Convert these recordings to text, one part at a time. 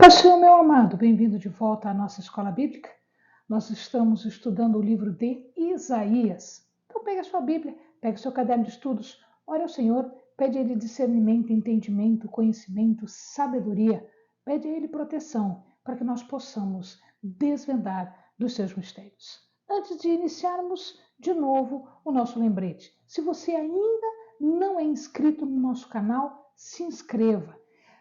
Pastor, meu amado, bem-vindo de volta à nossa escola bíblica. Nós estamos estudando o livro de Isaías. Então, pegue a sua Bíblia, pegue o seu caderno de estudos, ore ao Senhor, pede a Ele discernimento, entendimento, conhecimento, sabedoria, pede a Ele proteção, para que nós possamos desvendar dos seus mistérios. Antes de iniciarmos de novo o nosso lembrete, se você ainda não é inscrito no nosso canal, se inscreva,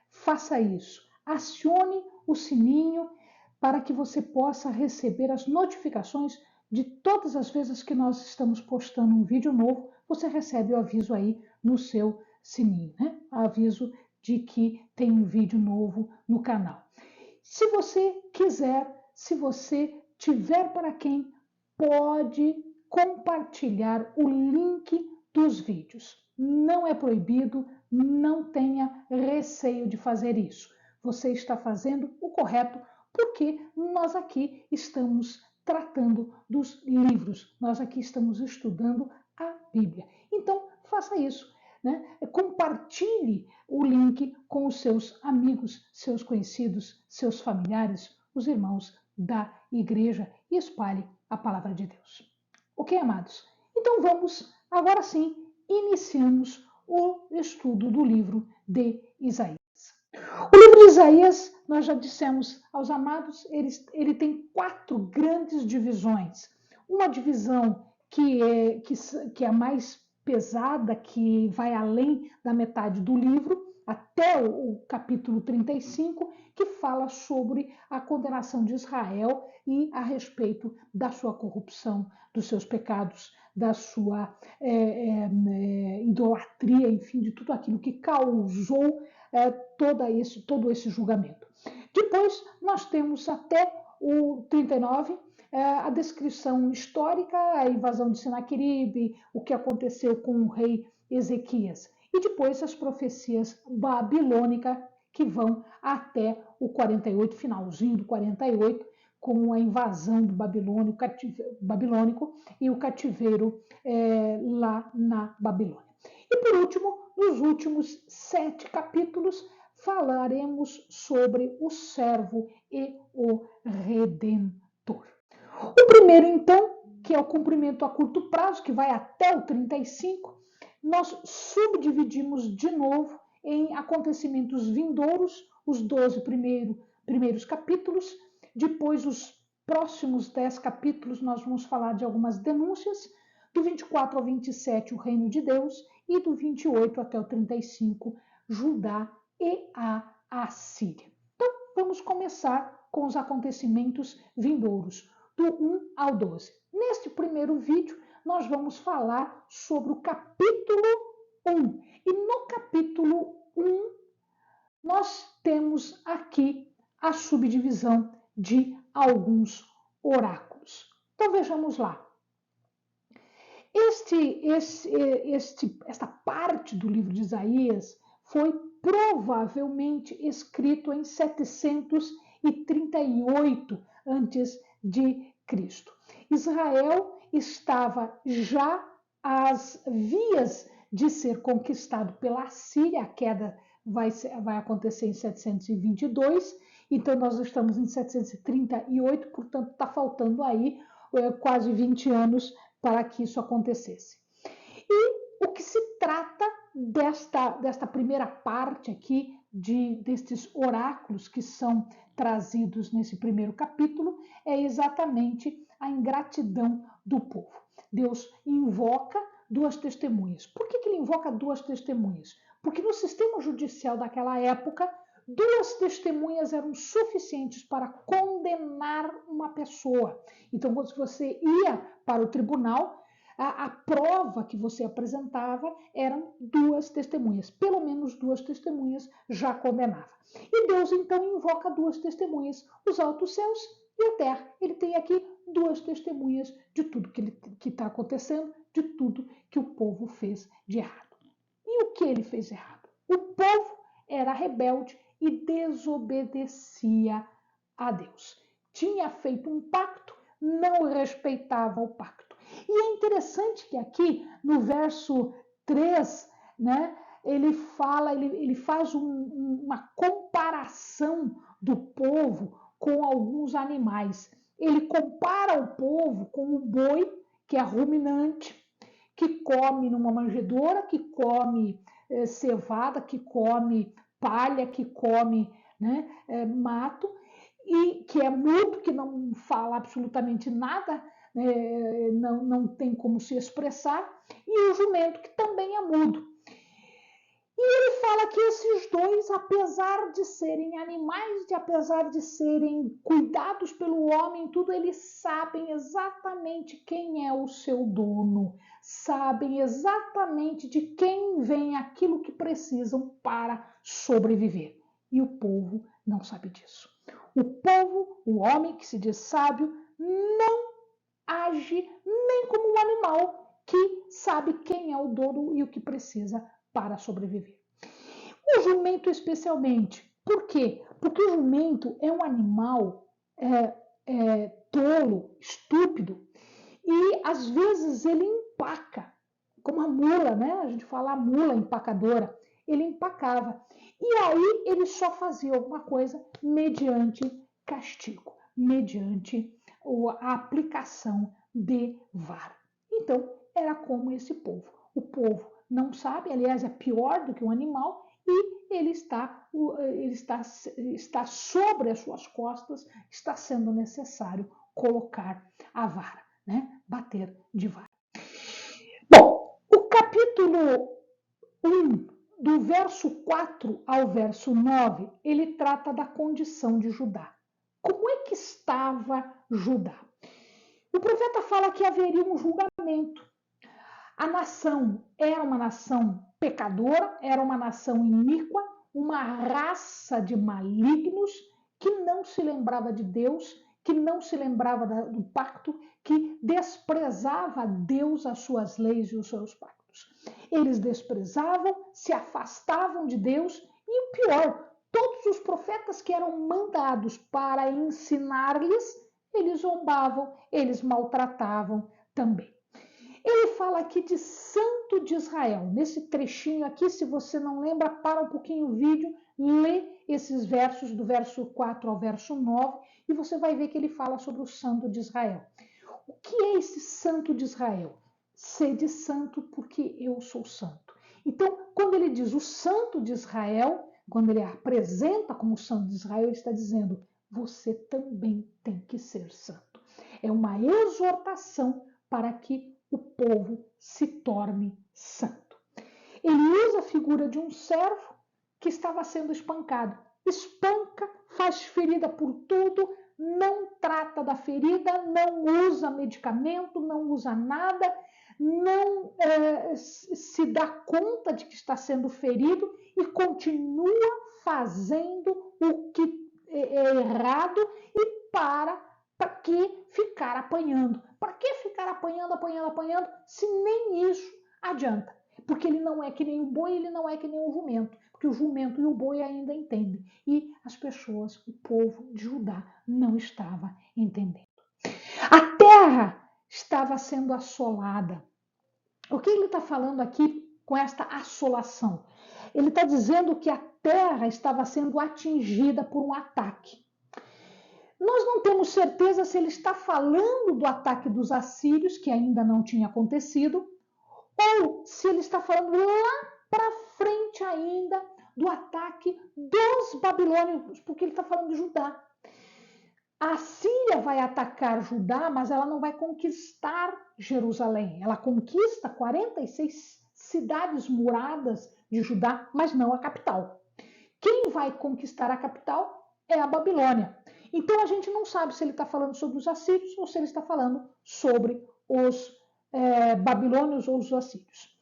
faça isso. Acione o sininho para que você possa receber as notificações de todas as vezes que nós estamos postando um vídeo novo. Você recebe o aviso aí no seu sininho, né? Aviso de que tem um vídeo novo no canal. Se você quiser, se você tiver para quem, pode compartilhar o link dos vídeos. Não é proibido, não tenha receio de fazer isso. Você está fazendo o correto, porque nós aqui estamos tratando dos livros, nós aqui estamos estudando a Bíblia. Então, faça isso, né? Compartilhe o link com os seus amigos, seus conhecidos, seus familiares, os irmãos da igreja e espalhe a palavra de Deus. Ok, amados? Então vamos, agora sim, iniciamos o estudo do livro de Isaías. O livro de Isaías, nós já dissemos aos amados, ele tem 4 grandes divisões. Uma divisão que é a mais pesada, que vai além da metade do livro, até o capítulo 35, que fala sobre a condenação de Israel e a respeito da sua corrupção, dos seus pecados, da sua idolatria, enfim, de tudo aquilo que causou todo esse julgamento. Depois, nós temos até o 39, a descrição histórica, a invasão de Senaqueribe, o que aconteceu com o rei Ezequias. E depois as profecias babilônicas, que vão até o 48, finalzinho do 48, com a invasão do babilônico e o cativeiro lá na Babilônia. E por último, nos últimos 7 capítulos, falaremos sobre o servo e o redentor. O primeiro, então, que é o cumprimento a curto prazo, que vai até o 35, nós subdividimos de novo em acontecimentos vindouros, os 12 primeiros capítulos. Depois, os próximos 10 capítulos, nós vamos falar de algumas denúncias. Do 24 ao 27, o reino de Deus. E do 28 até o 35, Judá e a Assíria. Então, vamos começar com os acontecimentos vindouros, do 1 ao 12. Neste primeiro vídeo, nós vamos falar sobre o capítulo 1. E no capítulo 1, nós temos aqui a subdivisão de alguns oráculos. Então, vejamos lá. Esta parte do livro de Isaías foi provavelmente escrito em 738 a.C. Israel estava já às vias de ser conquistado pela Síria. A queda vai acontecer em 722, então nós estamos em 738, portanto está faltando aí quase 20 anos para que isso acontecesse. E o que se trata desta primeira parte aqui, destes oráculos que são trazidos nesse primeiro capítulo, é exatamente a ingratidão do povo. Deus invoca 2 testemunhas. Por que ele invoca 2 testemunhas? Porque no sistema judicial daquela época, 2 testemunhas eram suficientes para condenar uma pessoa. Então, quando você ia para o tribunal, a prova que você apresentava eram 2 testemunhas. Pelo menos 2 testemunhas já condenava. E Deus, então, invoca 2 testemunhas, os altos céus e a terra. Ele tem aqui 2 testemunhas de tudo que está acontecendo, de tudo que o povo fez de errado. E o que ele fez de errado? O povo era rebelde e desobedecia a Deus. Tinha feito um pacto, não respeitava o pacto. E é interessante que aqui no verso 3, né, ele faz uma comparação do povo com alguns animais. Ele compara o povo com o boi, que é ruminante, que come numa manjedoura, que come cevada, que come palha, que come, né, mato, e que é mudo, que não fala absolutamente nada, não tem como se expressar, e o jumento, que também é mudo. E ele fala que esses dois, apesar de serem animais, apesar de serem cuidados pelo homem, tudo, eles sabem exatamente quem é o seu dono, sabem exatamente de quem vem aquilo que precisam para sobreviver. E o povo não sabe disso. O povo, o homem que se diz sábio, não age nem como um animal que sabe quem é o dono e o que precisa para sobreviver. O jumento especialmente. Por quê? Porque o jumento é um animal tolo, estúpido, e às vezes ele empaca, como a mula, né? A gente fala a mula empacadora. Ele empacava. E aí ele só fazia alguma coisa mediante castigo, mediante a aplicação de vara. Então, era como esse povo. O povo não sabe, aliás, é pior do que um animal, e ele está sobre as suas costas, está sendo necessário colocar a vara, né? Bater de vara. Bom, o capítulo 1, do verso 4 ao verso 9, ele trata da condição de Judá. Como é que estava Judá? O profeta fala que haveria um julgamento. A nação era uma nação pecadora, era uma nação iníqua, uma raça de malignos que não se lembrava de Deus, que não se lembrava do pacto, que desprezava Deus, as suas leis e os seus pactos. Eles desprezavam, se afastavam de Deus e o pior, todos os profetas que eram mandados para ensinar-lhes, eles zombavam, eles maltratavam também. Ele fala aqui de Santo de Israel. Nesse trechinho aqui, se você não lembra, para um pouquinho o vídeo, lê esses versos do verso 4 ao verso 9 e você vai ver que ele fala sobre o Santo de Israel. O que é esse Santo de Israel? Sede santo porque eu sou santo. Então, quando ele diz o Santo de Israel, quando ele apresenta como Santo de Israel, ele está dizendo, você também tem que ser santo. É uma exortação para que o povo se torne santo. Ele usa a figura de um servo que estava sendo espancado. Espanca, faz ferida por tudo, não trata da ferida, não usa medicamento, não usa nada, não se dá conta de que está sendo ferido e continua fazendo o que é errado e para que ficar apanhando. Para que ficar apanhando, se nem isso adianta? Porque ele não é que nem o boi, ele não é que nem o jumento. Porque o jumento e o boi ainda entendem. E as pessoas, o povo de Judá, não estava entendendo. A terra estava sendo assolada. O que ele está falando aqui com esta assolação? Ele está dizendo que a terra estava sendo atingida por um ataque. Nós não temos certeza se ele está falando do ataque dos assírios, que ainda não tinha acontecido, ou se ele está falando lá para frente ainda do ataque dos babilônios, porque ele está falando de Judá. A Síria vai atacar Judá, mas ela não vai conquistar Jerusalém. Ela conquista 46 cidades muradas de Judá, mas não a capital. Quem vai conquistar a capital é a Babilônia. Então a gente não sabe se ele está falando sobre os assírios ou se ele está falando sobre os babilônios ou os assírios.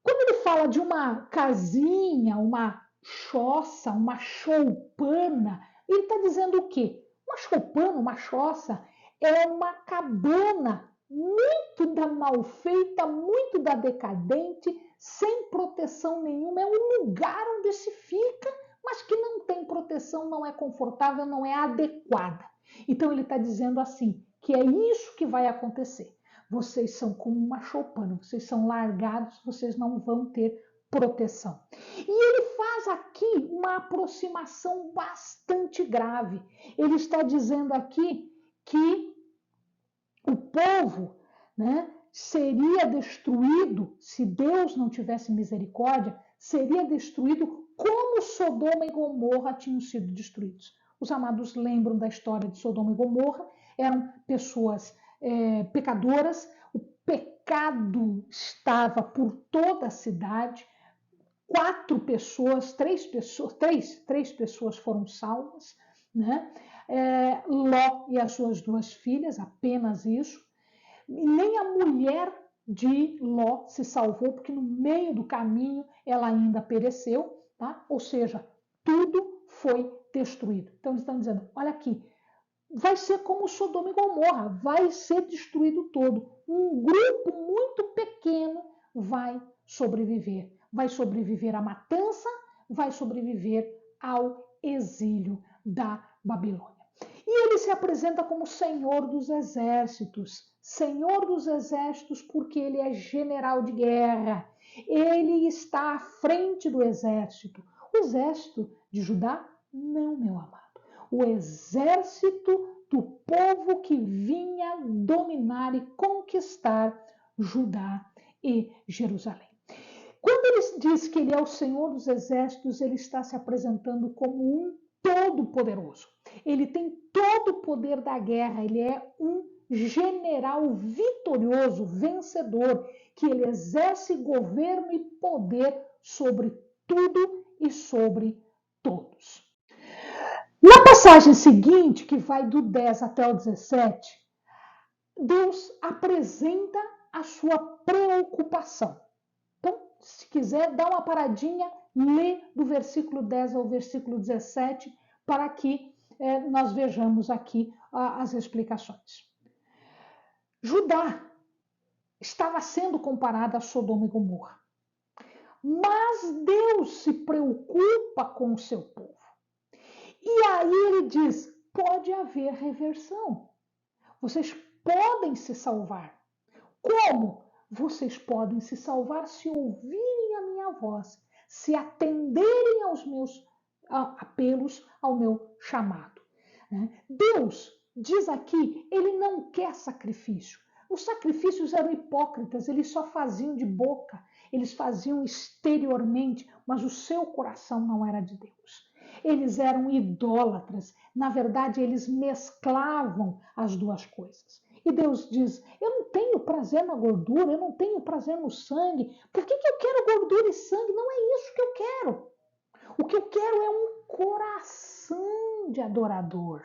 Quando ele fala de uma casinha, uma choça, uma choupana, ele está dizendo o quê? Uma choupana, uma choça, é uma cabana muito da mal feita, muito da decadente, sem proteção nenhuma. É um lugar onde se fica, mas que não tem proteção, não é confortável, não é adequada. Então ele está dizendo assim, que é isso que vai acontecer. Vocês são como uma choupana, vocês são largados, vocês não vão ter proteção. E ele fala faz aqui uma aproximação bastante grave. Ele está dizendo aqui que o povo, né, seria destruído, se Deus não tivesse misericórdia, seria destruído como Sodoma e Gomorra tinham sido destruídos. Os amados lembram da história de Sodoma e Gomorra, eram pessoas pecadoras, o pecado estava por toda a cidade, três pessoas foram salvas, né? Ló e as suas 2 filhas, apenas isso. Nem a mulher de Ló se salvou, porque no meio do caminho ela ainda pereceu, tá? Ou seja, tudo foi destruído. Então eles estão dizendo, olha aqui, vai ser como Sodoma e Gomorra, vai ser destruído todo. Um grupo muito pequeno vai sobreviver. Vai sobreviver à matança, vai sobreviver ao exílio da Babilônia. E ele se apresenta como Senhor dos Exércitos. Senhor dos Exércitos porque ele é general de guerra. Ele está à frente do exército. O exército de Judá? Não, meu amado. O exército do povo que vinha dominar e conquistar Judá e Jerusalém. Quando ele diz que ele é o Senhor dos Exércitos, ele está se apresentando como um todo-poderoso. Ele tem todo o poder da guerra, ele é um general vitorioso, vencedor, que ele exerce governo e poder sobre tudo e sobre todos. Na passagem seguinte, que vai do 10 até o 17, Deus apresenta a sua preocupação. Então, se quiser, dá uma paradinha, lê do versículo 10 ao versículo 17, para que nós vejamos aqui as explicações. Judá estava sendo comparada a Sodoma e Gomorra. Mas Deus se preocupa com o seu povo. E aí ele diz, pode haver reversão. Vocês podem se salvar. Como? Vocês podem se salvar se ouvirem a minha voz, se atenderem aos meus apelos, ao meu chamado. Deus diz aqui, ele não quer sacrifício. Os sacrifícios eram hipócritas, eles só faziam de boca, eles faziam exteriormente, mas o seu coração não era de Deus. Eles eram idólatras, na verdade eles mesclavam as duas coisas. E Deus diz, eu não tenho prazer na gordura, eu não tenho prazer no sangue. Por que eu quero gordura e sangue? Não é isso que eu quero. O que eu quero é um coração de adorador.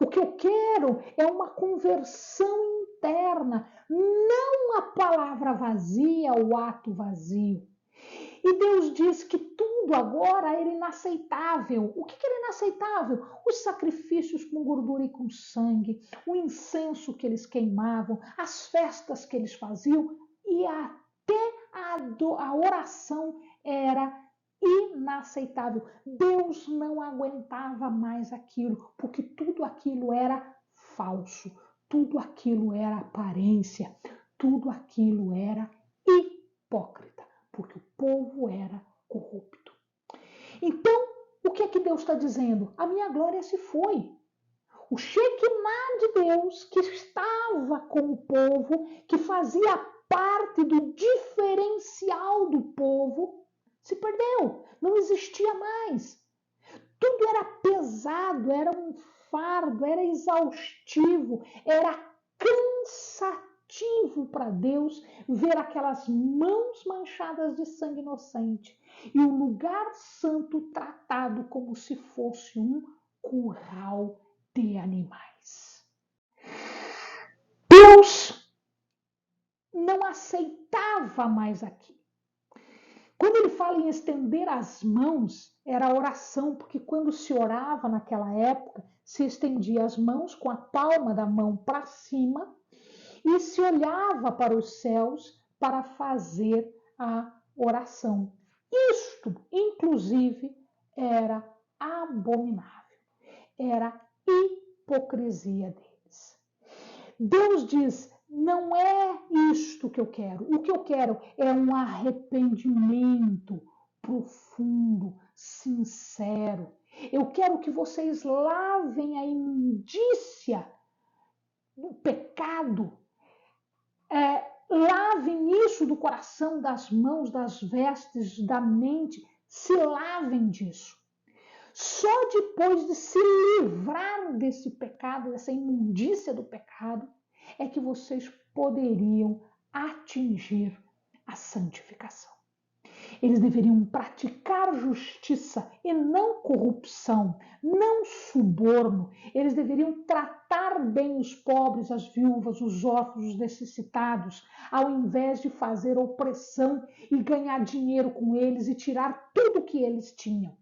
O que eu quero é uma conversão interna, não a palavra vazia, o ato vazio. E Deus diz que tudo agora era inaceitável. O que era inaceitável? Os sacrifícios com gordura e com sangue, o incenso que eles queimavam, as festas que eles faziam e até a oração era inaceitável. Deus não aguentava mais aquilo, porque tudo aquilo era falso, tudo aquilo era aparência, tudo aquilo era hipócrita, porque o povo era corrupto. Então, o que é que Deus está dizendo? A minha glória se foi. O Shekinah de Deus, que estava com o povo, que fazia parte do diferencial do povo, se perdeu, não existia mais. Tudo era pesado, era um fardo, era exaustivo, era cansativo para Deus ver aquelas mãos manchadas de sangue inocente e o lugar santo tratado como se fosse um curral de animais. Deus não aceitava mais aquilo. Quando ele fala em estender as mãos, era oração, porque quando se orava naquela época, se estendia as mãos com a palma da mão para cima e se olhava para os céus para fazer a oração. Isto, inclusive, era abominável, era hipocrisia deles. Deus diz, não é isto que eu quero. O que eu quero é um arrependimento, profundo, sincero. Eu quero que vocês lavem a imundícia do pecado, lavem isso do coração, das mãos, das vestes, da mente, se lavem disso. Só depois de se livrar desse pecado, dessa imundícia do pecado, é que vocês poderiam atingir a santificação. Eles deveriam praticar justiça e não corrupção, não suborno. Eles deveriam tratar bem os pobres, as viúvas, os órfãos, os necessitados, ao invés de fazer opressão e ganhar dinheiro com eles e tirar tudo o que eles tinham.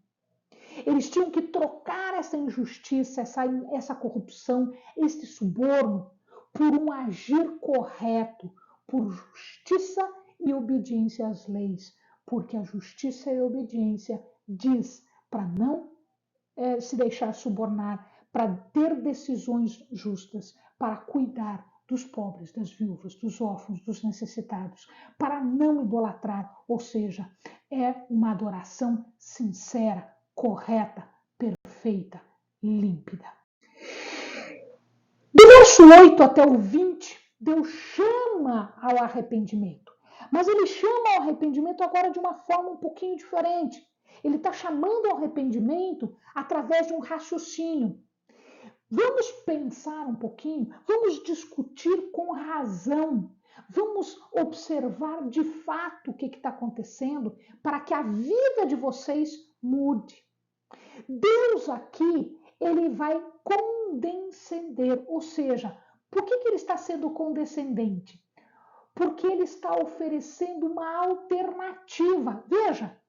Eles tinham que trocar essa injustiça, essa corrupção, esse suborno, por um agir correto, por justiça e obediência às leis. Porque a justiça e a obediência diz para não se deixar subornar, para ter decisões justas, para cuidar dos pobres, das viúvas, dos órfãos, dos necessitados, para não idolatrar, ou seja, é uma adoração sincera, correta, perfeita, límpida. Do verso 8 até o 20, Deus chama ao arrependimento. Mas ele chama ao arrependimento agora de uma forma um pouquinho diferente. Ele está chamando ao arrependimento através de um raciocínio. Vamos pensar um pouquinho, vamos discutir com razão, vamos observar de fato o que está acontecendo para que a vida de vocês mude. Deus aqui, ele vai condescender, ou seja, por que ele está sendo condescendente? Porque ele está oferecendo uma alternativa. Veja,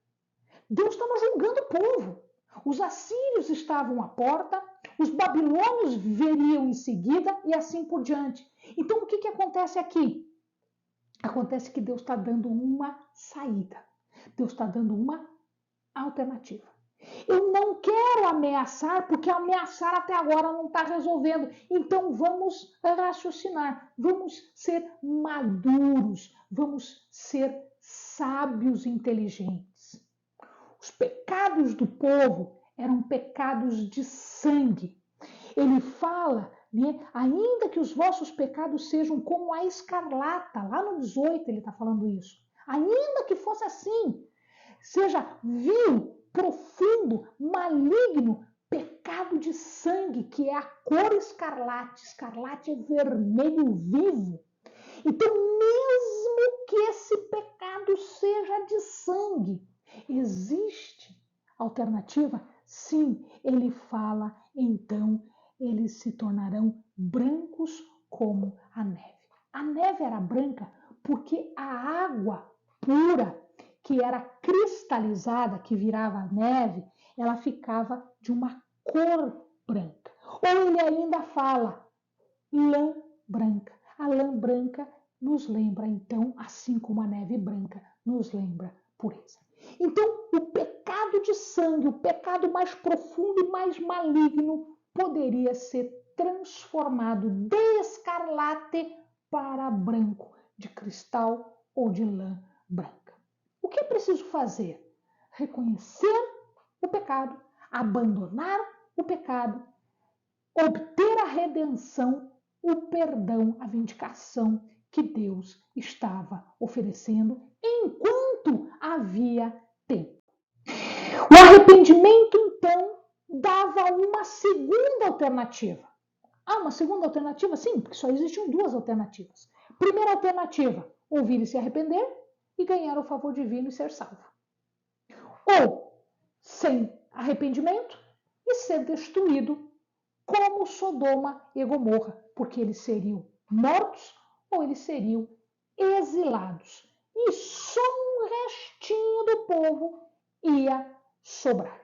Deus estava julgando o povo. Os assírios estavam à porta, os babilônios veriam em seguida e assim por diante. Então, o que acontece aqui? Acontece que Deus está dando uma saída. Deus está dando uma alternativa. Eu não quero ameaçar, porque ameaçar até agora não está resolvendo. Então vamos raciocinar, vamos ser maduros, vamos ser sábios e inteligentes. Os pecados do povo eram pecados de sangue. Ele fala, né, ainda que os vossos pecados sejam como a escarlata, lá no 18 ele está falando isso. Ainda que fosse assim, seja vil, profundo, maligno, pecado de sangue, que é a cor escarlate. Escarlate é vermelho vivo. Então, mesmo que esse pecado seja de sangue, existe alternativa? Sim, ele fala, então eles se tornarão brancos como a neve. A neve era branca porque a água pura, que era cristalizada, que virava neve, ela ficava de uma cor branca. Ou ele ainda fala lã branca. A lã branca nos lembra, então, assim como a neve branca nos lembra pureza. Então, o pecado de sangue, o pecado mais profundo e mais maligno, poderia ser transformado de escarlate para branco, de cristal ou de lã branca. O que é preciso fazer? Reconhecer o pecado, abandonar o pecado, obter a redenção, o perdão, a vindicação que Deus estava oferecendo enquanto havia tempo. O arrependimento, então, dava uma segunda alternativa. Uma segunda alternativa? Sim, porque só existiam duas alternativas. Primeira alternativa, ouvir e se arrepender e ganhar o favor divino e ser salvo. Ou, sem arrependimento e ser destruído como Sodoma e Gomorra, porque eles seriam mortos ou eles seriam exilados. E só um restinho do povo ia sobrar.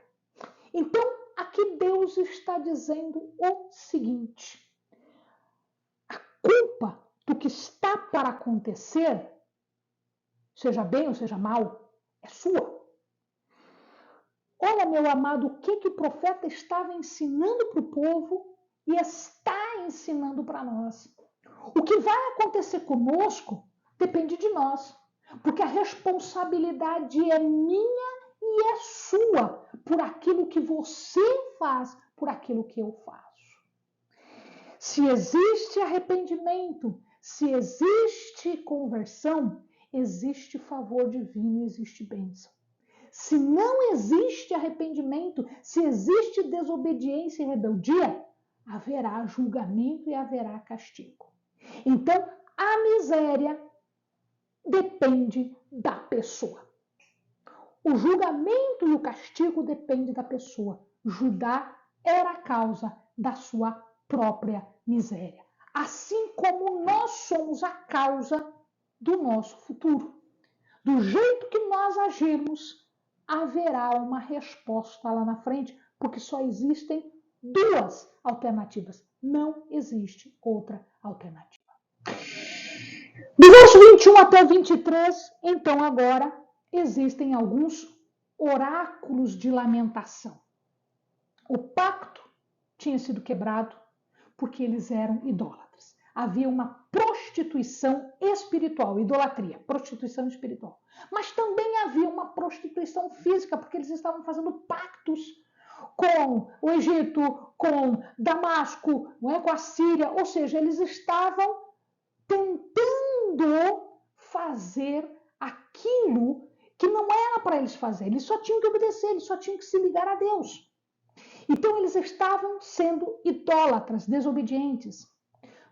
Então, aqui Deus está dizendo o seguinte: a culpa do que está para acontecer, seja bem ou seja mal, é sua. Olha, meu amado, o que o profeta estava ensinando para o povo e está ensinando para nós. O que vai acontecer conosco depende de nós, porque a responsabilidade é minha e é sua por aquilo que você faz, por aquilo que eu faço. Se existe arrependimento, se existe conversão, existe favor divino, existe bênção. Se não existe arrependimento, se existe desobediência e rebeldia, haverá julgamento e haverá castigo. Então, a miséria depende da pessoa. O julgamento e o castigo dependem da pessoa. Judá era a causa da sua própria miséria. Assim como nós somos a causa do nosso futuro. Do jeito que nós agirmos, haverá uma resposta lá na frente, porque só existem duas alternativas. Não existe outra alternativa. Do verso 21 até 23, então agora, existem alguns oráculos de lamentação. O pacto tinha sido quebrado porque eles eram idólatras. Havia uma prostituição espiritual, idolatria, prostituição espiritual. Mas também havia uma prostituição física, porque eles estavam fazendo pactos com o Egito, com Damasco, não é? Com a Síria, ou seja, eles estavam tentando fazer aquilo que não era para eles fazer. Eles só tinham que obedecer, eles só tinham que se ligar a Deus. Então eles estavam sendo idólatras, desobedientes.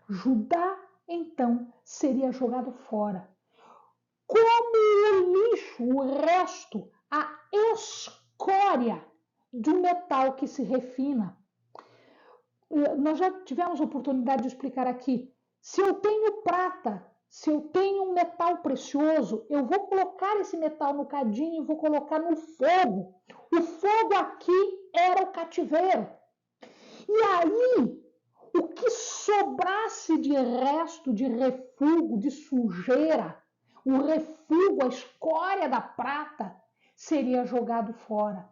Judá, então, seria jogado fora. Como o lixo, o resto, a escória de um metal que se refina. Nós já tivemos oportunidade de explicar aqui. Se eu tenho prata, se eu tenho um metal precioso, eu vou colocar esse metal no cadinho e vou colocar no fogo. O fogo aqui era o cativeiro. E aí, o que sobrasse de resto, de refúgio, de sujeira, o refúgio, a escória da prata, seria jogado fora.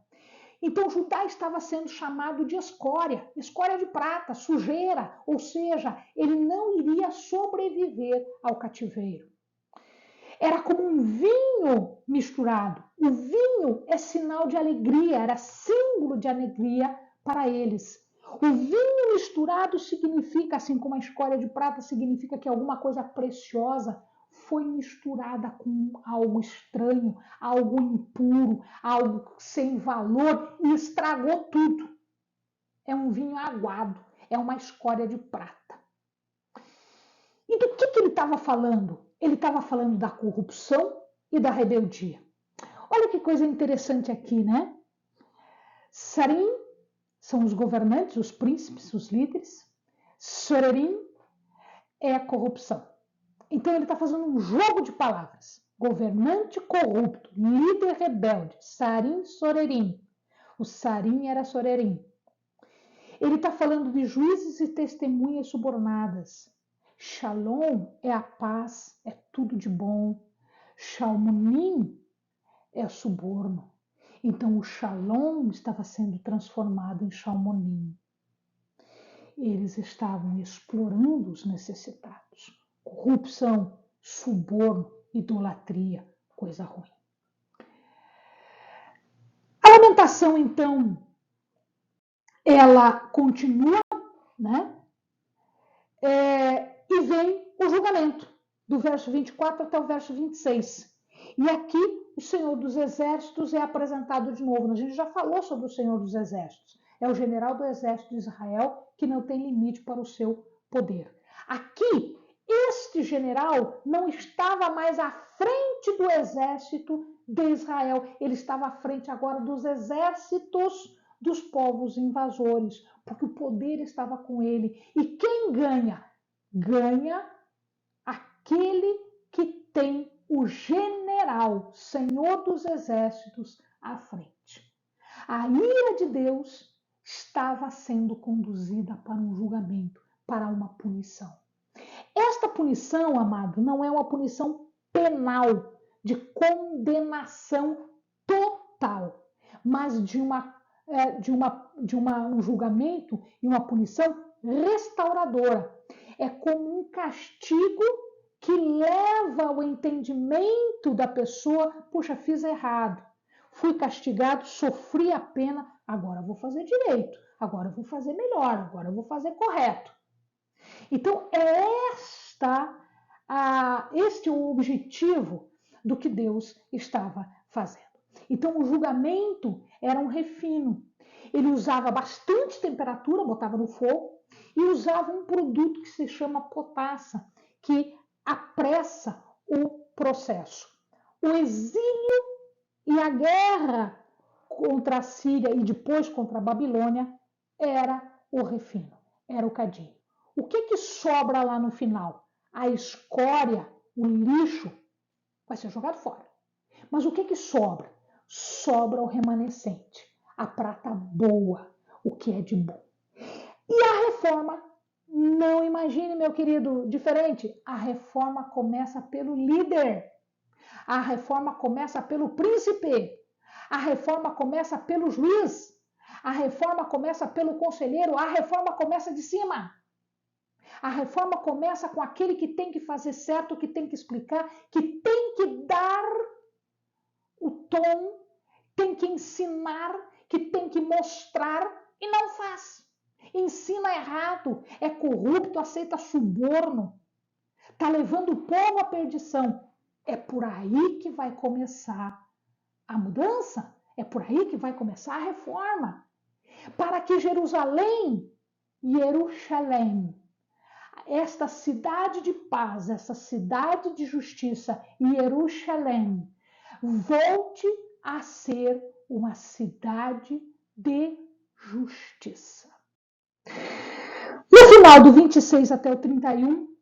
Então, Judá estava sendo chamado de escória, escória de prata, sujeira, ou seja, ele não iria sobreviver ao cativeiro. Era como um vinho misturado. O vinho é sinal de alegria, era símbolo de alegria para eles. O vinho misturado significa, assim como a escória de prata significa que alguma coisa preciosa foi misturada com algo estranho, algo impuro, algo sem valor e estragou tudo. É um vinho aguado, é uma escória de prata. E do que ele estava falando? Ele estava falando da corrupção e da rebeldia. Olha que coisa interessante aqui, né? Sarim são os governantes, os príncipes, os líderes. Sorerim é a corrupção. Então ele está fazendo um jogo de palavras. Governante corrupto, líder rebelde, Sarim, Sorerim. O Sarim era Sorerim. Ele está falando de juízes e testemunhas subornadas. Shalom é a paz, é tudo de bom. Shalmonim é suborno. Então o Shalom estava sendo transformado em Shalmonim. Eles estavam explorando os necessitados. Corrupção, suborno, idolatria, coisa ruim. A lamentação, então, ela continua, né? E vem o julgamento, do verso 24 até o verso 26. E aqui o Senhor dos Exércitos é apresentado de novo. A gente já falou sobre o Senhor dos Exércitos. É o general do exército de Israel que não tem limite para o seu poder. Aqui, este general não estava mais à frente do exército de Israel. Ele estava à frente agora dos exércitos dos povos invasores, porque o poder estava com ele. E quem ganha? Ganha aquele que tem o general, Senhor dos Exércitos, à frente. A ira de Deus estava sendo conduzida para um julgamento, para uma punição. Esta punição, amado, não é uma punição penal, de condenação total, mas de um julgamento e uma punição restauradora. É como um castigo que leva ao entendimento da pessoa, puxa, fiz errado. fui castigado, sofri a pena, agora vou fazer direito, agora vou fazer melhor, agora vou fazer correto. Então, este é o objetivo do que Deus estava fazendo. Então, o julgamento era um refino. Ele usava bastante temperatura, botava no fogo, e usava um produto que se chama potassa, que apressa o processo. O exílio e a guerra contra a Síria e depois contra a Babilônia era o refino, era o cadinho. O que sobra lá no final? A escória, o lixo, vai ser jogado fora. Mas o que sobra? Sobra o remanescente, a prata boa, o que é de bom. E a reforma, não imagine, meu querido, diferente. A reforma começa pelo líder. A reforma começa pelo príncipe. A reforma começa pelo juiz. A reforma começa pelo conselheiro. A reforma começa de cima. A reforma começa com aquele que tem que fazer certo, que tem que explicar, que tem que dar o tom, tem que ensinar, que tem que mostrar e não faz. Ensina errado, é corrupto, aceita suborno, está levando o povo à perdição. É por aí que vai começar a mudança, é por aí que vai começar a reforma. Para que Jerusalém, esta cidade de paz, essa cidade de justiça, Jerusalém, volte a ser uma cidade de justiça. No final do 26 até o 31,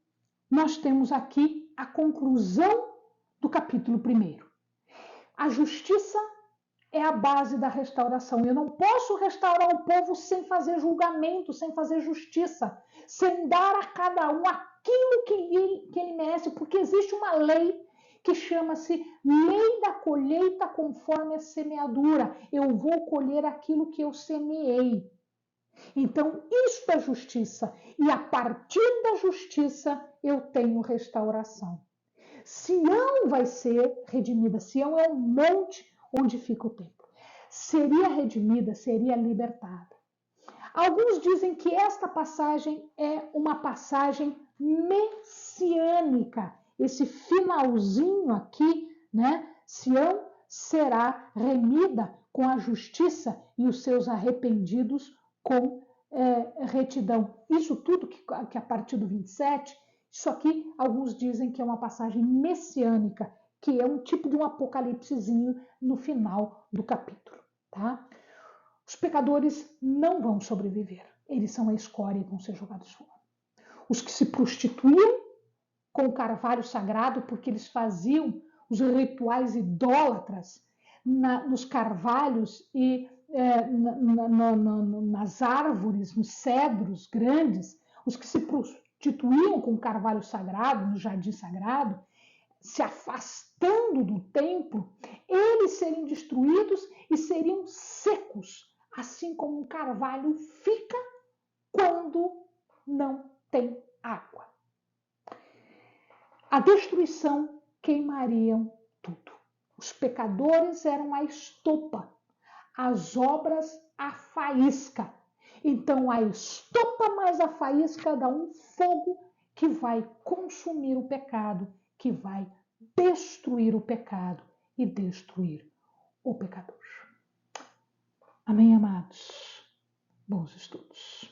nós temos aqui a conclusão do capítulo 1. A justiça é a base da restauração. Eu não posso restaurar o povo sem fazer julgamento, sem fazer justiça, sem dar a cada um aquilo que ele merece, porque existe uma lei que chama-se lei da colheita conforme a semeadura. Eu vou colher aquilo que eu semeei. Então, isto é justiça. E a partir da justiça, eu tenho restauração. Sião vai ser redimida. Sião é um monte onde fica o templo. Seria redimida, seria libertada. Alguns dizem que esta passagem é uma passagem messiânica. Esse finalzinho aqui, né? Sião será remida com a justiça e os seus arrependidos com retidão. Isso tudo que a partir do 27, isso aqui alguns dizem que é uma passagem messiânica, que é um tipo de um apocalipsezinho no final do capítulo, tá? Os pecadores não vão sobreviver, eles são a escória e vão ser jogados fora. Os que se prostituíam com o carvalho sagrado, porque eles faziam os rituais idólatras nos carvalhos e nas árvores, nos cedros grandes, os que se prostituíam com o carvalho sagrado, no jardim sagrado, se afastando do templo, eles seriam destruídos e seriam secos, assim como um carvalho fica quando não tem água. A destruição queimariam tudo. Os pecadores eram a estopa, as obras a faísca. Então a estopa mais a faísca dá um fogo que vai consumir o pecado, que vai destruir o pecado e destruir o pecador. Amém, amados? Bons estudos.